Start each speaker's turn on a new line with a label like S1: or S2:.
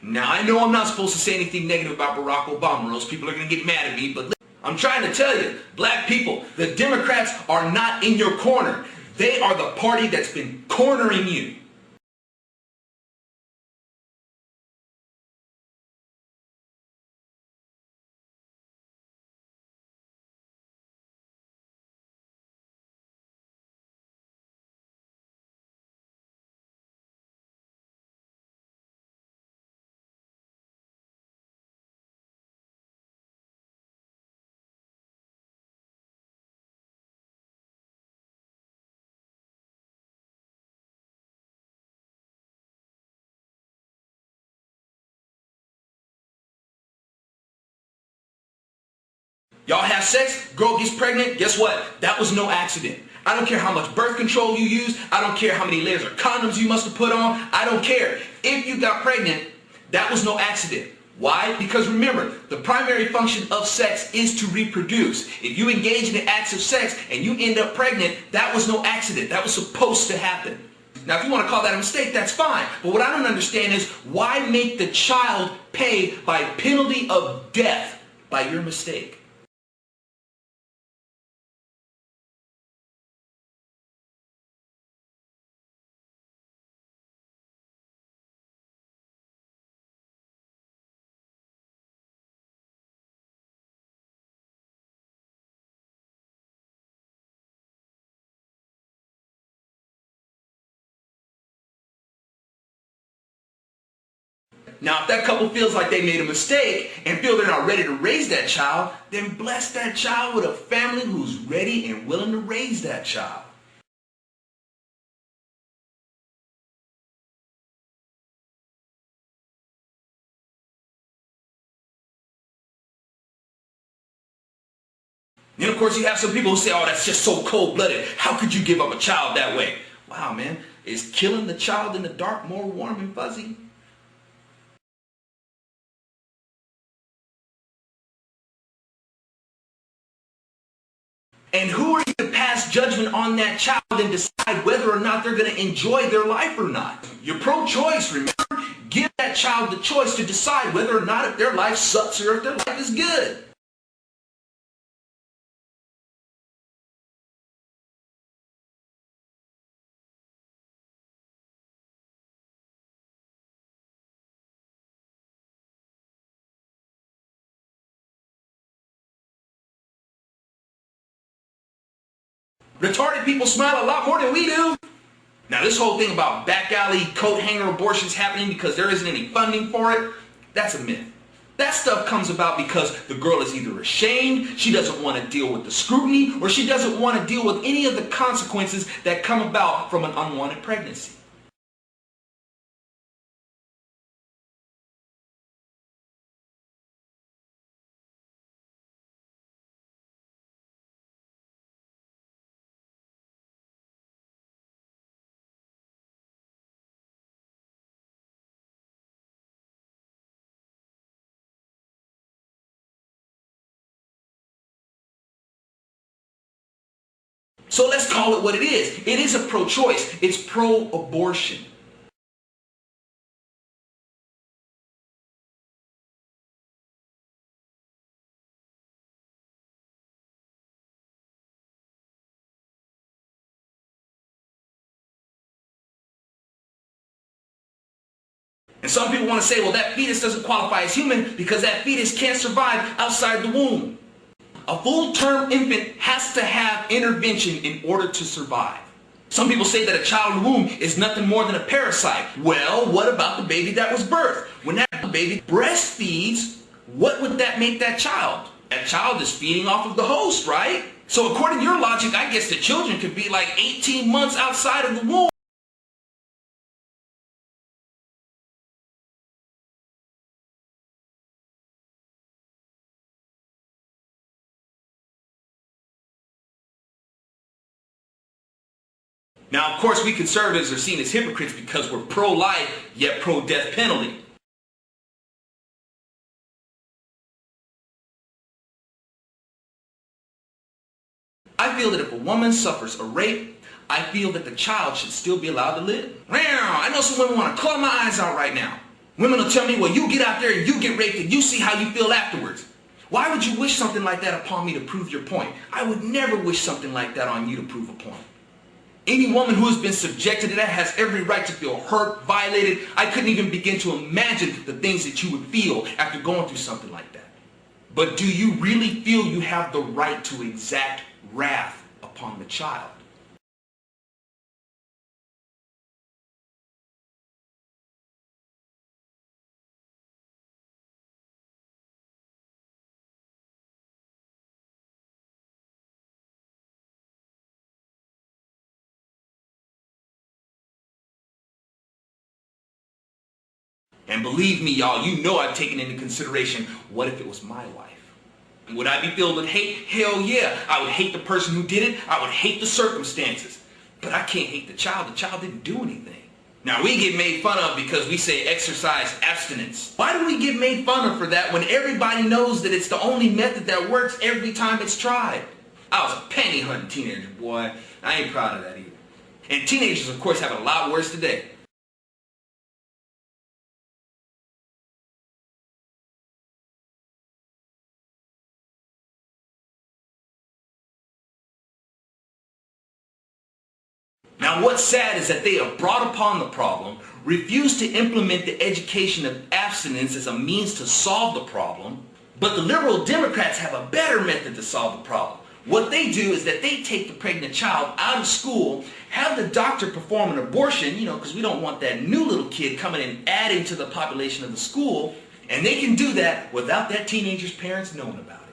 S1: Now, I know I'm not supposed to say anything negative about Barack Obama, or else people are going to get mad at me, but I'm trying to tell you, black people, the Democrats are not in your corner. They are the party that's been cornering you. Y'all have sex, girl gets pregnant, guess what? That was no accident. I don't care how much birth control you use. I don't care how many layers of condoms you must have put on. I don't care. If you got pregnant, that was no accident. Why? Because remember, the primary function of sex is to reproduce. If you engage in the acts of sex and you end up pregnant, that was no accident. That was supposed to happen. Now, if you want to call that a mistake, that's fine. But what I don't understand is why make the child pay by penalty of death by your mistake? Now, if that couple feels like they made a mistake and feel they're not ready to raise that child, then bless that child with a family who's ready and willing to raise that child. Then, of course, you have some people who say, oh, that's just so cold-blooded. How could you give up a child that way? Wow, man. Is killing the child in the dark more warm and fuzzy? And who are you to pass judgment on that child and decide whether or not they're going to enjoy their life or not? You're pro-choice, remember? Give that child the choice to decide whether or not if their life sucks or if their life is good. Retarded people smile a lot more than we do. Now, this whole thing about back alley coat hanger abortions happening because there isn't any funding for it, that's a myth. That stuff comes about because the girl is either ashamed, she doesn't want to deal with the scrutiny, or she doesn't want to deal with any of the consequences that come about from an unwanted pregnancy. So let's call it what it is. It is a pro-choice. It's pro-abortion. And some people want to say, well, that fetus doesn't qualify as human because that fetus can't survive outside the womb. A full-term infant has to have intervention in order to survive. Some people say that a child in the womb is nothing more than a parasite. Well, what about the baby that was birthed? When that baby breastfeeds, what would that make that child? That child is feeding off of the host, right? So according to your logic, I guess the children could be like 18 months outside of the womb. Now, of course, we conservatives are seen as hypocrites because we're pro-life, yet pro-death penalty. I feel that if a woman suffers a rape, I feel that the child should still be allowed to live. I know some women want to claw my eyes out right now. Women will tell me, well, you get out there and you get raped and you see how you feel afterwards. Why would you wish something like that upon me to prove your point? I would never wish something like that on you to prove a point. Any woman who has been subjected to that has every right to feel hurt, violated. I couldn't even begin to imagine the things that you would feel after going through something like that. But do you really feel you have the right to exact wrath upon the child? And believe me, y'all, you know I've taken into consideration, what if it was my wife? Would I be filled with hate? Hell yeah. I would hate the person who did it. I would hate the circumstances. But I can't hate the child. The child didn't do anything. Now, we get made fun of because we say exercise abstinence. Why do we get made fun of for that when everybody knows that it's the only method that works every time it's tried? I was a panty hunting teenager, boy. I ain't proud of that either. And teenagers, of course, have it a lot worse today. Now, what's sad is that they have brought upon the problem, refused to implement the education of abstinence as a means to solve the problem, but the liberal Democrats have a better method to solve the problem. What they do is that they take the pregnant child out of school, have the doctor perform an abortion, because we don't want that new little kid coming and adding to the population of the school, and they can do that without that teenager's parents knowing about it.